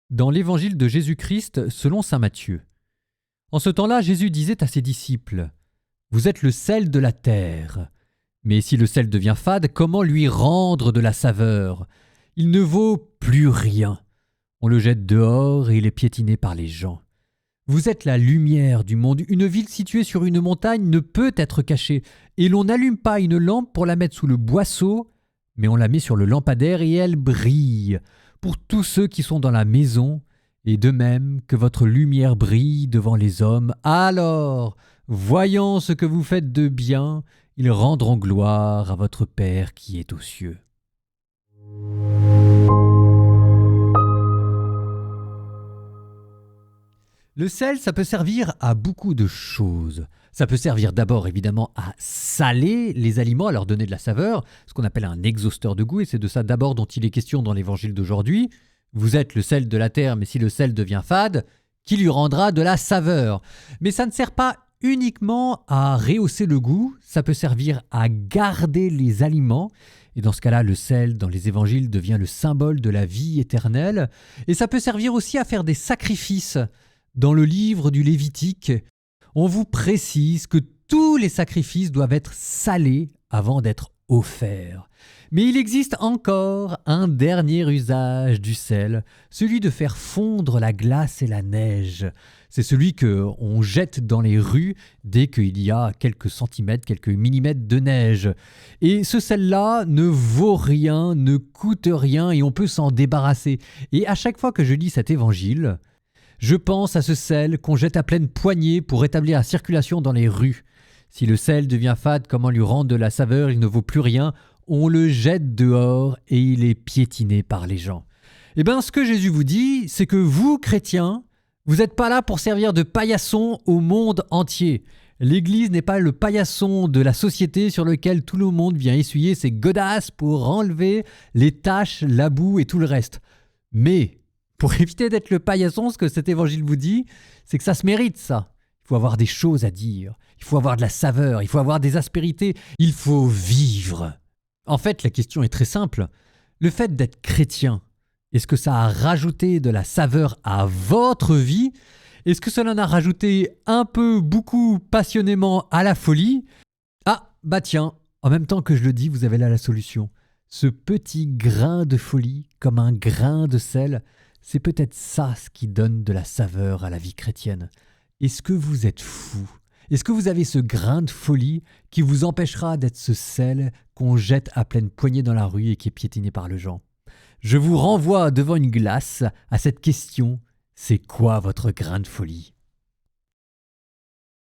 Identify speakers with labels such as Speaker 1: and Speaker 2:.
Speaker 1: Dans l'évangile de Jésus-Christ selon saint Matthieu. En ce temps-là, Jésus disait à ses disciples : « Vous êtes le sel de la terre. Mais si le sel devient fade, comment lui rendre de la saveur ? Il ne vaut plus rien. On le jette dehors et il est piétiné par les gens. Vous êtes la lumière du monde. Une ville située sur une montagne ne peut être cachée, et l'on n'allume pas une lampe pour la mettre sous le boisseau, mais on la met sur le lampadaire et elle brille pour tous ceux qui sont dans la maison, et de même que votre lumière brille devant les hommes, alors, voyant ce que vous faites de bien, ils rendront gloire à votre Père qui est aux cieux. » Le sel, ça peut servir à beaucoup de choses. Ça peut servir d'abord évidemment à saler les aliments, à leur donner de la saveur, ce qu'on appelle un exhausteur de goût, et c'est de ça d'abord dont il est question dans l'évangile d'aujourd'hui. Vous êtes le sel de la terre, mais si le sel devient fade, qui lui rendra de la saveur ? Mais ça ne sert pas uniquement à rehausser le goût, ça peut servir à garder les aliments, et dans ce cas-là, le sel dans les évangiles devient le symbole de la vie éternelle, et ça peut servir aussi à faire des sacrifices. Dans le livre du Lévitique, on vous précise que tous les sacrifices doivent être salés avant d'être offerts. Mais il existe encore un dernier usage du sel, celui de faire fondre la glace et la neige. C'est celui qu'on jette dans les rues dès qu'il y a quelques centimètres, quelques millimètres de neige. Et ce sel-là ne vaut rien, ne coûte rien et on peut s'en débarrasser. Et à chaque fois que je lis cet évangile, je pense à ce sel qu'on jette à pleine poignée pour rétablir la circulation dans les rues. Si le sel devient fade, comment lui rendre de la saveur ? Il ne vaut plus rien. On le jette dehors et il est piétiné par les gens. Eh bien, ce que Jésus vous dit, c'est que vous, chrétiens, vous n'êtes pas là pour servir de paillasson au monde entier. L'Église n'est pas le paillasson de la société sur lequel tout le monde vient essuyer ses godasses pour enlever les taches, la boue et tout le reste. Mais pour éviter d'être le paillasson, ce que cet évangile vous dit, c'est que ça se mérite, ça. Il faut avoir des choses à dire, il faut avoir de la saveur, il faut avoir des aspérités, il faut vivre. En fait, la question est très simple. Le fait d'être chrétien, est-ce que ça a rajouté de la saveur à votre vie ? Est-ce que cela en a rajouté un peu, beaucoup, passionnément à la folie ? Ah, bah tiens, en même temps que je le dis, vous avez là la solution. Ce petit grain de folie, comme un grain de sel, c'est peut-être ça ce qui donne de la saveur à la vie chrétienne. Est-ce que vous êtes fou ? Est-ce que vous avez ce grain de folie qui vous empêchera d'être ce sel qu'on jette à pleine poignée dans la rue et qui est piétiné par les gens ? Je vous renvoie devant une glace à cette question : c'est quoi votre grain de folie ?